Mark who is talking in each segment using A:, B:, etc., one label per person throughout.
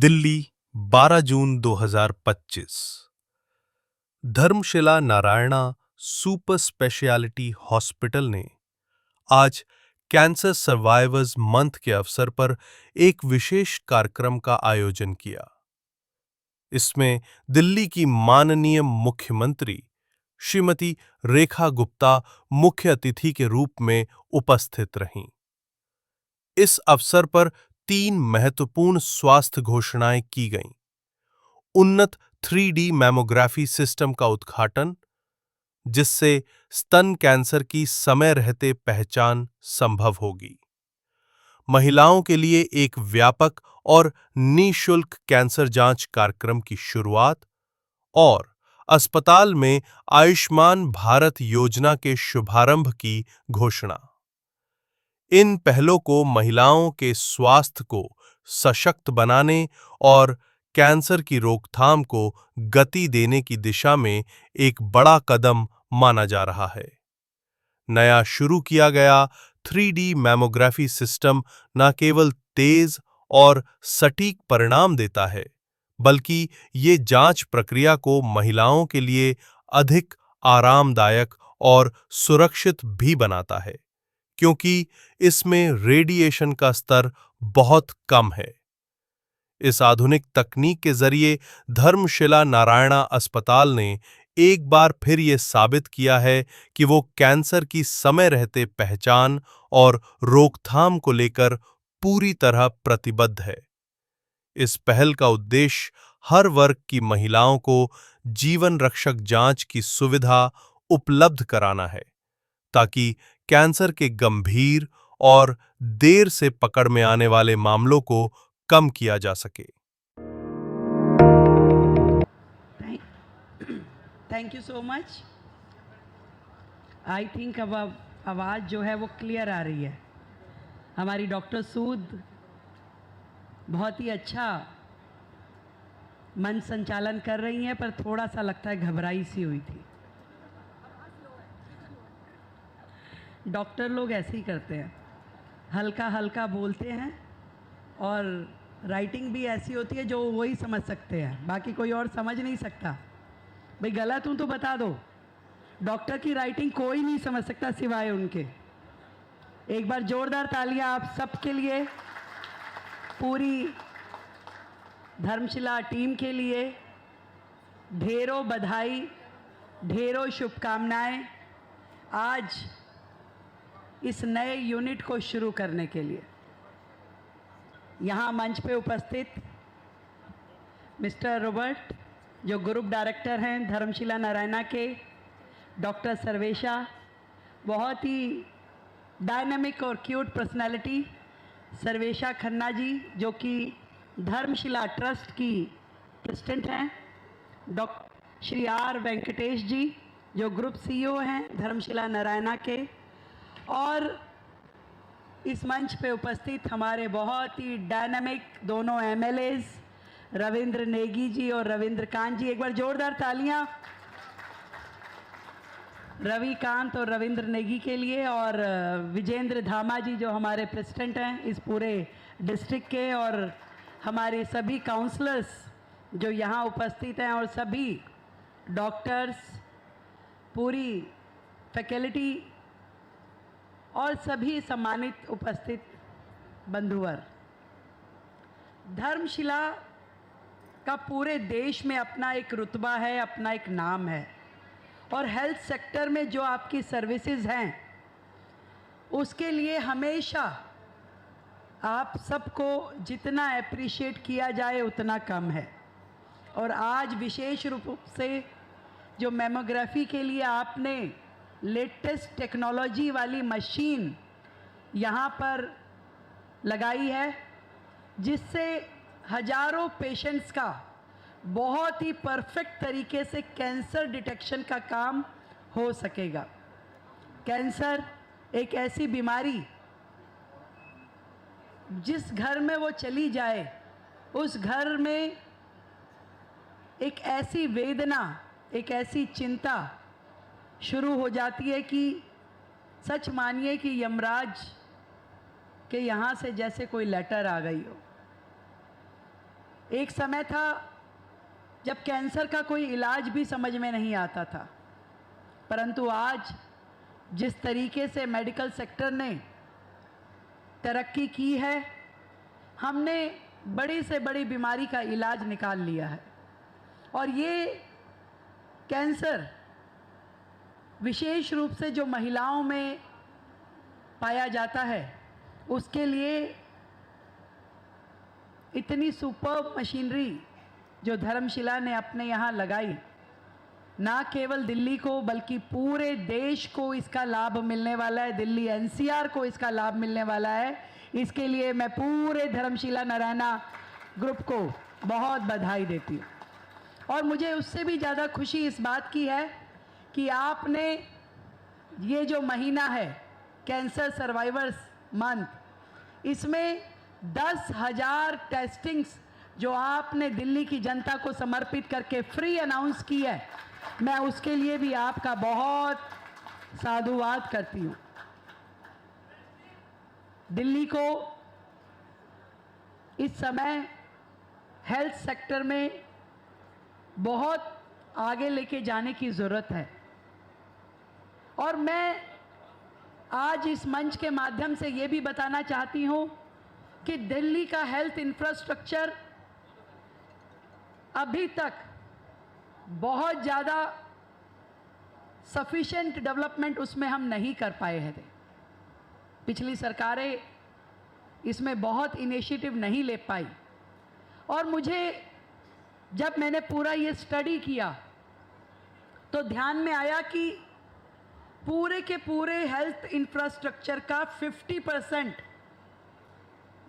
A: दिल्ली 12 जून 2025। Dharamshila Narayana super speciality hospital ने आज cancer survivors month के अवसर पर एक विशेष कार्यक्रम का आयोजन किया। इसमें दिल्ली की माननीय मुख्यमंत्री श्रीमती रेखा गुप्ता मुख्य अतिथि के रूप में उपस्थित रहीं। इस अवसर पर 3 महत्वपूर्ण स्वास्थ्य घोषणाएं की गईं। उन्नत 3D मैमोग्राफी सिस्टम का उद्घाटन, जिससे स्तन कैंसर की समय रहते पहचान संभव होगी। महिलाओं के लिए एक व्यापक और निःशुल्क कैंसर जांच कार्यक्रम की शुरुआत और अस्पताल में आयुष्मान भारत योजना के शुभारंभ की घोषणा। इन पहलों को महिलाओं के स्वास्थ्य को सशक्त बनाने और कैंसर की रोकथाम को गति देने की दिशा में एक बड़ा कदम माना जा रहा है। नया शुरू किया गया 3D मैमोग्राफी सिस्टम न केवल तेज और सटीक परिणाम देता है, बल्कि ये जांच प्रक्रिया को महिलाओं के लिए अधिक आरामदायक और सुरक्षित भी बनाता है, क्योंकि इसमें रेडिएशन का स्तर बहुत कम है। इस आधुनिक तकनीक के जरिए धर्मशिला नारायणा अस्पताल ने एक बार फिर ये साबित किया है कि वो कैंसर की समय रहते पहचान और रोकथाम को लेकर पूरी तरह प्रतिबद्ध है। इस पहल का उद्देश्य हर वर्ग की महिलाओं को जीवन रक्षक जांच की सुविधा उपलब्ध कराना है, ताकि कैंसर के गंभीर और देर से पकड़ में आने वाले मामलों को कम किया जा सके।
B: Thank you so much. I think अब आवाज़ जो है वो क्लियर आ रही है। हमारी डॉक्टर सूद बहुत ही अच्छा मंच संचालन कर रही हैं, पर थोड़ा सा लगता है घबराई सी हुई थी। डॉक्टर लोग ऐसे ही करते हैं, हल्का हल्का बोलते हैं और राइटिंग भी ऐसी होती है जो वही समझ सकते हैं, बाकी कोई और समझ नहीं सकता। भाई गलत हूं तो बता दो। डॉक्टर की राइटिंग कोई नहीं समझ सकता सिवाय उनके। एक बार जोरदार तालियां आप सबके लिए, पूरी धर्मशिला टीम के लिए। ढेरों बधाई, ढेरों शुभकामनाएं आज इस नए यूनिट को शुरू करने के लिए। यहाँ मंच पे उपस्थित मिस्टर रॉबर्ट, जो ग्रुप डायरेक्टर हैं धर्मशिला नारायणा के, डॉक्टर सर्वेशा, बहुत ही डायनामिक और क्यूट पर्सनालिटी सर्वेशा खन्ना जी, जो कि धर्मशिला ट्रस्ट की प्रेसिडेंट हैं, डॉक्टर श्री आर वेंकटेश जी, जो ग्रुप सीईओ हैं धर्मशिला नारायणा के, और इस मंच पे उपस्थित हमारे बहुत ही डायनामिक दोनों एमएलएज रविंद्र नेगी जी और रविंद्र कांत जी। एक बार जोरदार तालियां रवि कांत और रविंद्र नेगी के लिए, और विजेंद्र धामा जी जो हमारे प्रेसिडेंट हैं इस पूरे डिस्ट्रिक्ट के, और हमारे सभी काउंसलर्स जो यहाँ उपस्थित हैं, और सभी डॉक्टर्स, पूरी फैकल्टी और सभी सम्मानित उपस्थित बंधुवर। धर्मशिला का पूरे देश में अपना एक रुतबा है, अपना एक नाम है, और हेल्थ सेक्टर में जो आपकी सर्विसेज हैं उसके लिए हमेशा आप सबको जितना अप्रिशिएट किया जाए उतना कम है। और आज विशेष रूप से जो मैमोग्राफी के लिए आपने लेटेस्ट टेक्नोलॉजी वाली मशीन यहाँ पर लगाई है, जिससे हजारों पेशेंट्स का बहुत ही परफेक्ट तरीके से कैंसर डिटेक्शन का काम हो सकेगा। कैंसर एक ऐसी बीमारी जिस घर में वो चली जाए उस घर में एक ऐसी वेदना, एक ऐसी चिंता शुरू हो जाती है कि सच मानिए कि यमराज के यहाँ से जैसे कोई लेटर आ गई हो। एक समय था जब कैंसर का कोई इलाज भी समझ में नहीं आता था, परंतु आज जिस तरीके से मेडिकल सेक्टर ने तरक्की की है, हमने बड़ी से बड़ी बीमारी का इलाज निकाल लिया है। और ये कैंसर विशेष रूप से जो महिलाओं में पाया जाता है, उसके लिए इतनी सुपर मशीनरी जो धर्मशिला ने अपने यहाँ लगाई, ना केवल दिल्ली को बल्कि पूरे देश को इसका लाभ मिलने वाला है, दिल्ली एनसीआर को इसका लाभ मिलने वाला है। इसके लिए मैं पूरे धर्मशिला नारायणा ग्रुप को बहुत बधाई देती हूँ। और मुझे उससे भी ज़्यादा खुशी इस बात की है कि आपने ये जो महीना है कैंसर सर्वाइवर्स मंथ, इसमें 10,000 टेस्टिंग्स जो आपने दिल्ली की जनता को समर्पित करके फ्री अनाउंस की है, मैं उसके लिए भी आपका बहुत साधुवाद करती हूँ। दिल्ली को इस समय हेल्थ सेक्टर में बहुत आगे लेके जाने की ज़रूरत है। और मैं आज इस मंच के माध्यम से ये भी बताना चाहती हूँ कि दिल्ली का हेल्थ इंफ्रास्ट्रक्चर अभी तक बहुत ज़्यादा सफिशिएंट डेवलपमेंट उसमें हम नहीं कर पाए हैं। पिछली सरकारें इसमें बहुत इनिशिएटिव नहीं ले पाई। और मुझे जब मैंने पूरा ये स्टडी किया तो ध्यान में आया कि पूरे के पूरे हेल्थ इंफ्रास्ट्रक्चर का 50%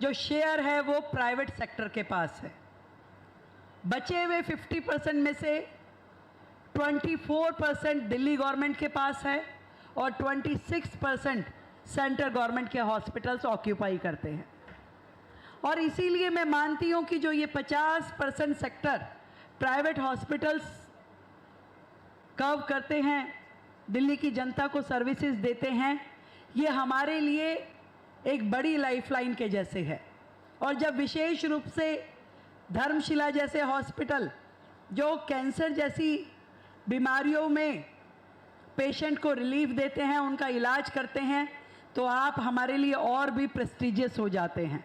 B: जो शेयर है वो प्राइवेट सेक्टर के पास है। बचे हुए 50% में से 24% दिल्ली गवर्नमेंट के पास है और 26% सेंट्रल गवर्नमेंट के हॉस्पिटल्स ऑक्यूपाई करते हैं। और इसीलिए मैं मानती हूँ कि जो ये 50% सेक्टर प्राइवेट हॉस्पिटल्स कव करते हैं, दिल्ली की जनता को सर्विसेज देते हैं, ये हमारे लिए एक बड़ी लाइफलाइन के जैसे है। और जब विशेष रूप से धर्मशिला जैसे हॉस्पिटल जो कैंसर जैसी बीमारियों में पेशेंट को रिलीफ देते हैं, उनका इलाज करते हैं, तो आप हमारे लिए और भी प्रेस्टिजियस हो जाते हैं।